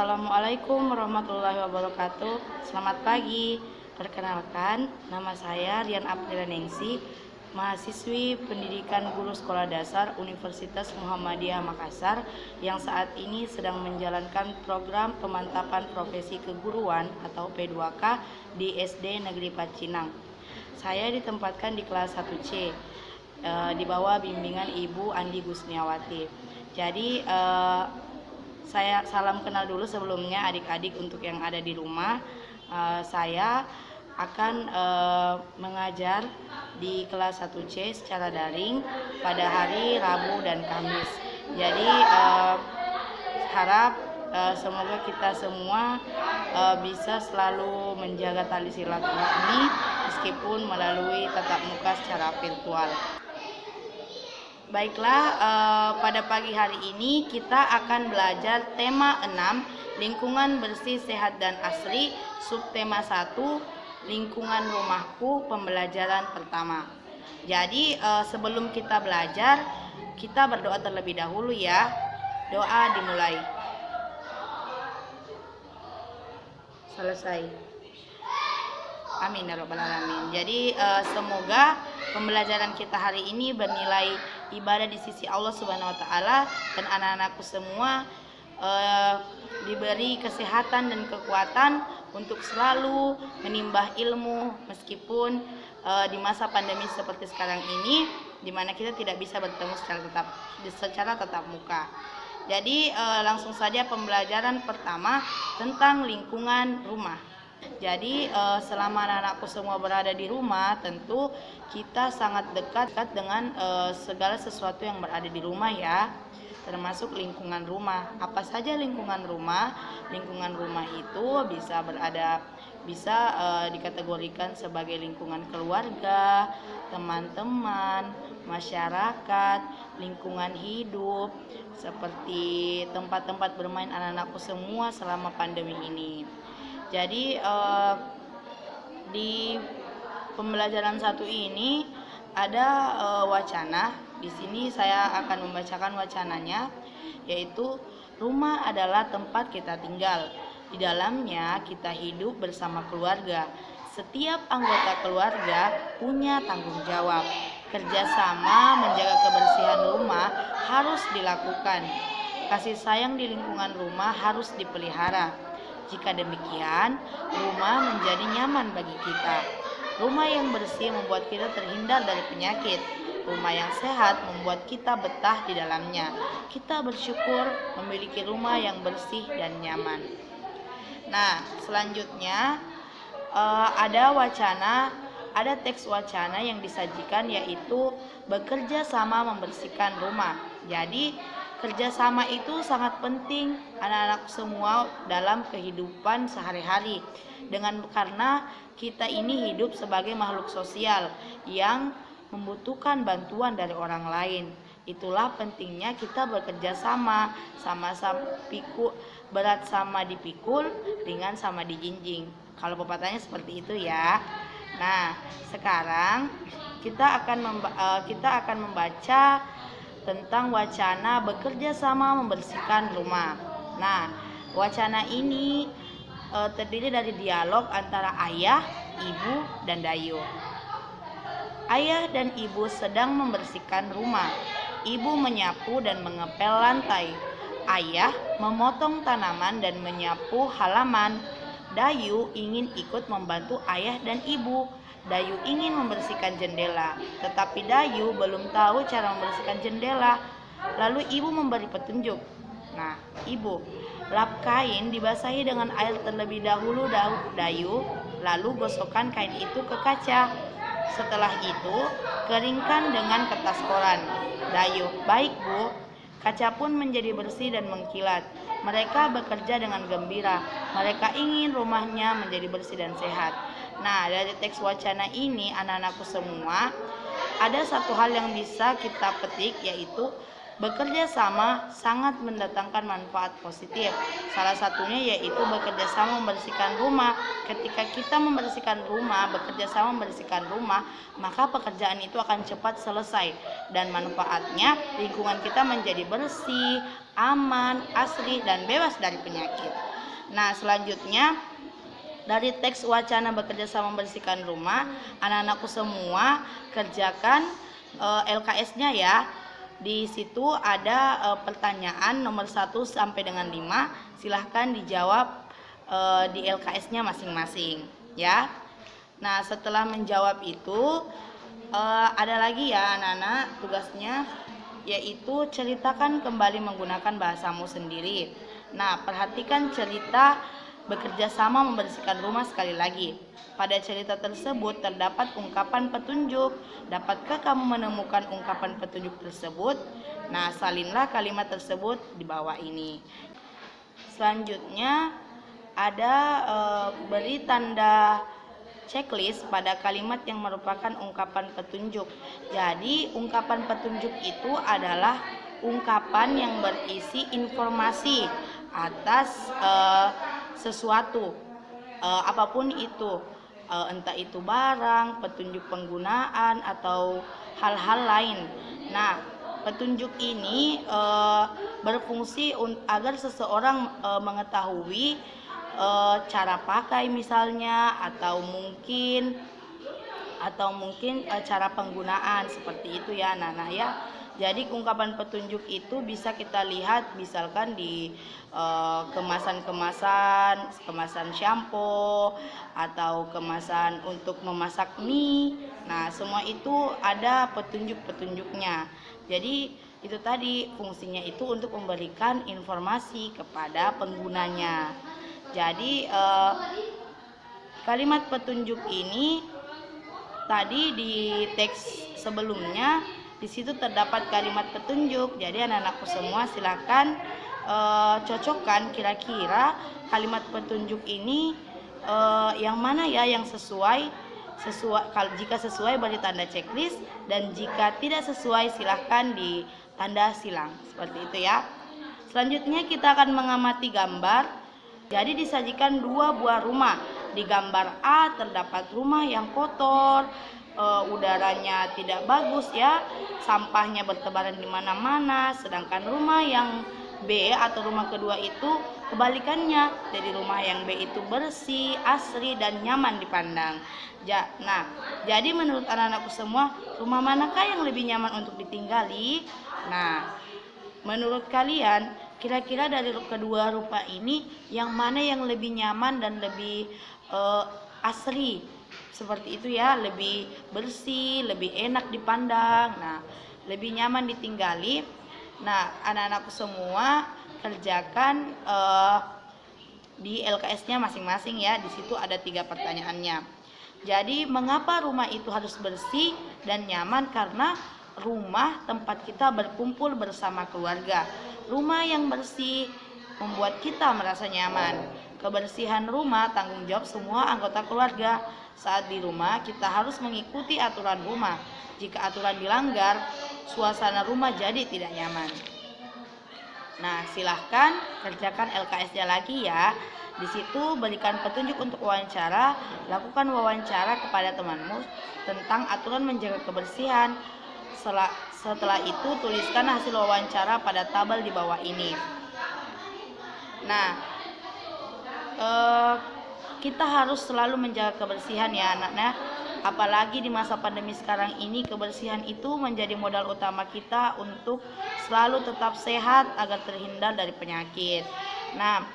Assalamualaikum warahmatullahi wabarakatuh. Selamat pagi. Perkenalkan, nama saya Rian Aprilianingsih, mahasiswi Pendidikan Guru Sekolah Dasar Universitas Muhammadiyah Makassar yang saat ini sedang menjalankan program pemantapan profesi keguruan atau P2K di SD Negeri Pacinang. Saya ditempatkan di kelas 1C di bawah bimbingan Ibu Andi Gusniawati. Jadi saya salam kenal dulu sebelumnya adik-adik untuk yang ada di rumah. Saya akan mengajar di kelas 1C secara daring pada hari Rabu dan Kamis. Jadi harap semoga kita semua bisa selalu menjaga tali silaturahmi meskipun melalui tatap muka secara virtual. Baiklah, pada pagi hari ini kita akan belajar tema 6, lingkungan bersih, sehat, dan asri, subtema 1, lingkungan rumahku, pembelajaran pertama. Jadi sebelum kita belajar, kita berdoa terlebih dahulu ya. Doa dimulai. Selesai. Amin ya rabbal alamin. Jadi semoga pembelajaran kita hari ini bernilai ibadah di sisi Allah Subhanahu wa taala dan anak-anakku semua diberi kesehatan dan kekuatan untuk selalu menimba ilmu meskipun di masa pandemi seperti sekarang ini di mana kita tidak bisa bertemu secara tatap muka. Jadi langsung saja pembelajaran pertama tentang lingkungan rumah. Jadi selama anak-anakku semua berada di rumah, tentu kita sangat dekat dengan segala sesuatu yang berada di rumah ya, termasuk lingkungan rumah. Apa saja lingkungan rumah? Lingkungan rumah itu bisa dikategorikan sebagai lingkungan keluarga, teman-teman, masyarakat, lingkungan hidup, seperti tempat-tempat bermain anak-anakku semua selama pandemi ini. Jadi di pembelajaran satu ini ada wacana. Di sini saya akan membacakan wacananya, yaitu rumah adalah tempat kita tinggal. Di dalamnya kita hidup bersama keluarga. Setiap anggota keluarga punya tanggung jawab. Kerjasama menjaga kebersihan rumah harus dilakukan. Kasih sayang di lingkungan rumah harus dipelihara. Jika demikian, rumah menjadi nyaman bagi kita. Rumah yang bersih membuat kita terhindar dari penyakit. Rumah yang sehat membuat kita betah di dalamnya. Kita bersyukur memiliki rumah yang bersih dan nyaman. Nah, selanjutnya ada teks wacana yang disajikan, yaitu bekerja sama membersihkan rumah. Jadi kerjasama itu sangat penting anak-anak semua dalam kehidupan sehari-hari. Karena kita ini hidup sebagai makhluk sosial yang membutuhkan bantuan dari orang lain. Itulah pentingnya kita bekerja sama, sama-sama berat sama dipikul, ringan sama dijinjing. Kalau pepatahnya seperti itu ya. Nah, sekarang kita akan membaca tentang wacana bekerja sama membersihkan rumah. Nah, wacana ini terdiri dari dialog antara ayah, ibu, dan Dayu. Ayah dan ibu sedang membersihkan rumah. Ibu menyapu dan mengepel lantai. Ayah memotong tanaman dan menyapu halaman. Dayu ingin ikut membantu ayah dan ibu. Dayu ingin membersihkan jendela, tetapi Dayu belum tahu cara membersihkan jendela. Lalu ibu memberi petunjuk. Nah, ibu, lap kain dibasahi dengan air terlebih dahulu Dayu, lalu gosokkan kain itu ke kaca. Setelah itu, keringkan dengan kertas koran. Dayu, baik bu. Kaca pun menjadi bersih dan mengkilat. Mereka bekerja dengan gembira. Mereka ingin rumahnya menjadi bersih dan sehat. Nah, dari teks wacana ini anak-anakku semua, ada satu hal yang bisa kita petik, yaitu bekerja sama sangat mendatangkan manfaat positif. Salah satunya yaitu bekerja sama membersihkan rumah. Ketika kita bekerja sama membersihkan rumah, maka pekerjaan itu akan cepat selesai dan manfaatnya lingkungan kita menjadi bersih, aman, asri, dan bebas dari penyakit. Nah, selanjutnya dari teks wacana bekerja sama membersihkan rumah, anak-anakku semua kerjakan LKS-nya ya. Di situ ada pertanyaan nomor 1 sampai dengan 5. Silahkan dijawab di LKS-nya masing-masing ya. Nah, setelah menjawab itu ada lagi ya anak-anak tugasnya, yaitu ceritakan kembali menggunakan bahasamu sendiri. Nah, perhatikan cerita bekerja sama membersihkan rumah sekali lagi. Pada cerita tersebut terdapat ungkapan petunjuk. Dapatkah kamu menemukan ungkapan petunjuk tersebut? Nah, salinlah kalimat tersebut di bawah ini. Selanjutnya ada beri tanda checklist pada kalimat yang merupakan ungkapan petunjuk. Jadi, ungkapan petunjuk itu adalah ungkapan yang berisi informasi atas sesuatu, apapun itu, entah itu barang, petunjuk penggunaan, atau hal-hal lain. Nah, petunjuk ini berfungsi agar seseorang mengetahui cara pakai misalnya, atau mungkin cara penggunaan, seperti itu ya anak-anak ya. Jadi ungkapan petunjuk itu bisa kita lihat misalkan di kemasan shampoo atau kemasan untuk memasak mie. Nah, semua itu ada petunjuk-petunjuknya. Jadi itu tadi fungsinya itu untuk memberikan informasi kepada penggunanya. Jadi kalimat petunjuk ini tadi di teks sebelumnya di situ terdapat kalimat petunjuk. Jadi anak-anakku semua silakan cocokkan kira-kira kalimat petunjuk ini yang mana ya yang sesuai. Jika sesuai beri tanda checklist, dan jika tidak sesuai silahkan di tanda silang, seperti itu ya. Selanjutnya kita akan mengamati gambar. Jadi disajikan 2 buah rumah. Di gambar A terdapat rumah yang kotor, udaranya tidak bagus ya, sampahnya bertebaran di mana-mana. Sedangkan rumah yang B atau rumah kedua itu kebalikannya. Jadi rumah yang B itu bersih, asri, dan nyaman dipandang. Nah, jadi menurut anak-anakku semua, rumah manakah yang lebih nyaman untuk ditinggali? Nah, menurut kalian kira-kira dari kedua rupa ini yang mana yang lebih nyaman dan lebih asri? Seperti itu ya, lebih bersih, lebih enak dipandang. Nah, lebih nyaman ditinggali. Nah, anak-anakku semua kerjakan di LKS-nya masing-masing ya. Di situ ada 3 pertanyaannya. Jadi, mengapa rumah itu harus bersih dan nyaman? Karena rumah tempat kita berkumpul bersama keluarga. Rumah yang bersih membuat kita merasa nyaman. Kebersihan rumah tanggung jawab semua anggota keluarga. Saat di rumah kita harus mengikuti aturan rumah. Jika aturan dilanggar, suasana rumah jadi tidak nyaman. Nah, silahkan kerjakan LKS-nya lagi ya. Di situ berikan petunjuk untuk wawancara. Lakukan wawancara kepada temanmu tentang aturan menjaga kebersihan. Setelah itu tuliskan hasil wawancara pada tabel di bawah ini. Nah, kita harus selalu menjaga kebersihan ya anak-anak. Apalagi di masa pandemi sekarang ini, kebersihan itu menjadi modal utama kita untuk selalu tetap sehat agar terhindar dari penyakit. Nah,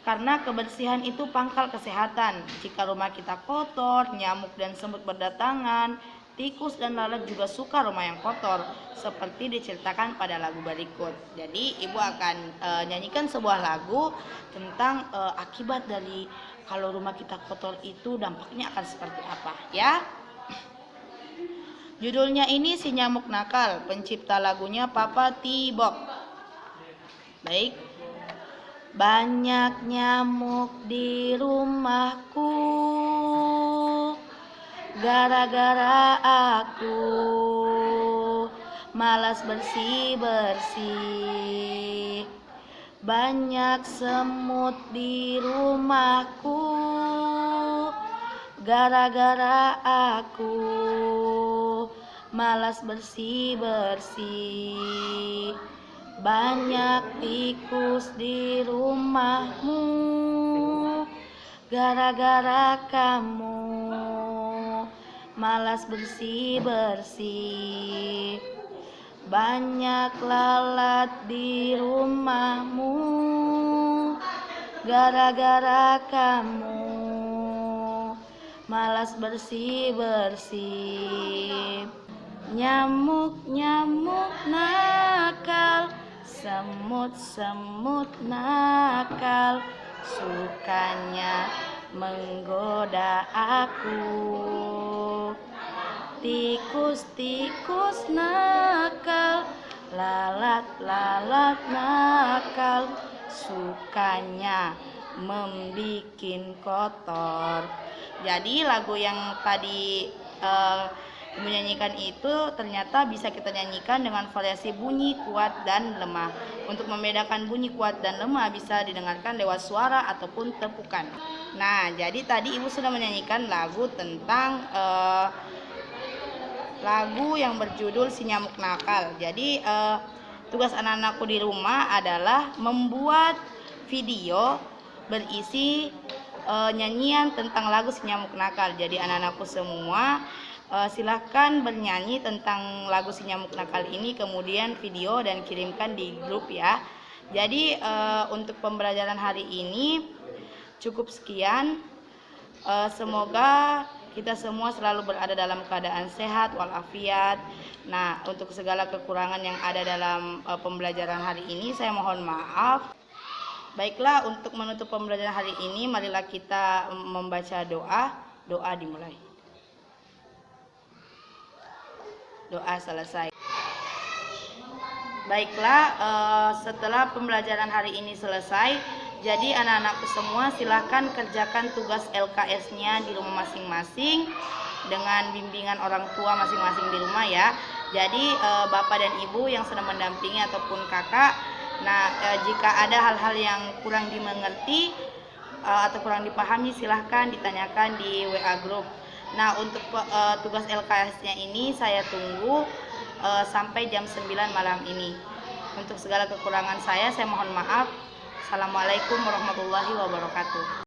karena kebersihan itu pangkal kesehatan. Jika rumah kita kotor, nyamuk dan semut berdatangan, tikus dan lalat juga suka rumah yang kotor, seperti diceritakan pada lagu berikut. Jadi ibu akan nyanyikan sebuah lagu tentang akibat dari kalau rumah kita kotor itu dampaknya akan seperti apa ya. Judulnya ini Si Nyamuk Nakal, pencipta lagunya Papa T-Box. Baik. Banyak nyamuk di rumahku, gara-gara aku malas bersih-bersih. Banyak semut di rumahku, gara-gara aku malas bersih-bersih. Banyak tikus di rumahmu, Gara-gara kamu malas bersih-bersih, banyak lalat di rumahmu. Gara-gara kamu malas bersih-bersih, nyamuk-nyamuk nakal, semut-semut nakal, sukanya menggoda aku. Tikus-tikus nakal, lalat-lalat nakal, sukanya membikin kotor. Jadi lagu yang tadi menyanyikan itu ternyata bisa kita nyanyikan dengan variasi bunyi kuat dan lemah. Untuk membedakan bunyi kuat dan lemah bisa didengarkan lewat suara ataupun tepukan. Nah, jadi tadi Ibu sudah menyanyikan lagu tentang lagu yang berjudul Si Nyamuk Nakal. Jadi tugas anak-anakku di rumah adalah membuat video berisi nyanyian tentang lagu Si Nyamuk Nakal. Jadi anak-anakku semua silahkan bernyanyi tentang lagu Si Nyamuk Nakal ini, kemudian video dan kirimkan di grup ya. Jadi untuk pembelajaran hari ini cukup sekian. Semoga kita semua selalu berada dalam keadaan sehat walafiat. Nah, untuk segala kekurangan yang ada dalam pembelajaran hari ini saya mohon maaf. Baiklah, untuk menutup pembelajaran hari ini marilah kita membaca doa. Doa dimulai. Doa selesai. Baiklah, setelah pembelajaran hari ini selesai, jadi anak-anakku semua silahkan kerjakan tugas LKS-nya di rumah masing-masing dengan bimbingan orang tua masing-masing di rumah ya. Jadi Bapak dan Ibu yang sedang mendampingi ataupun kakak, nah jika ada hal-hal yang kurang dimengerti atau kurang dipahami silahkan ditanyakan di WA group. Nah, untuk tugas LKS-nya ini saya tunggu sampai jam 9 malam ini. Untuk segala kekurangan saya mohon maaf. Assalamualaikum warahmatullahi wabarakatuh.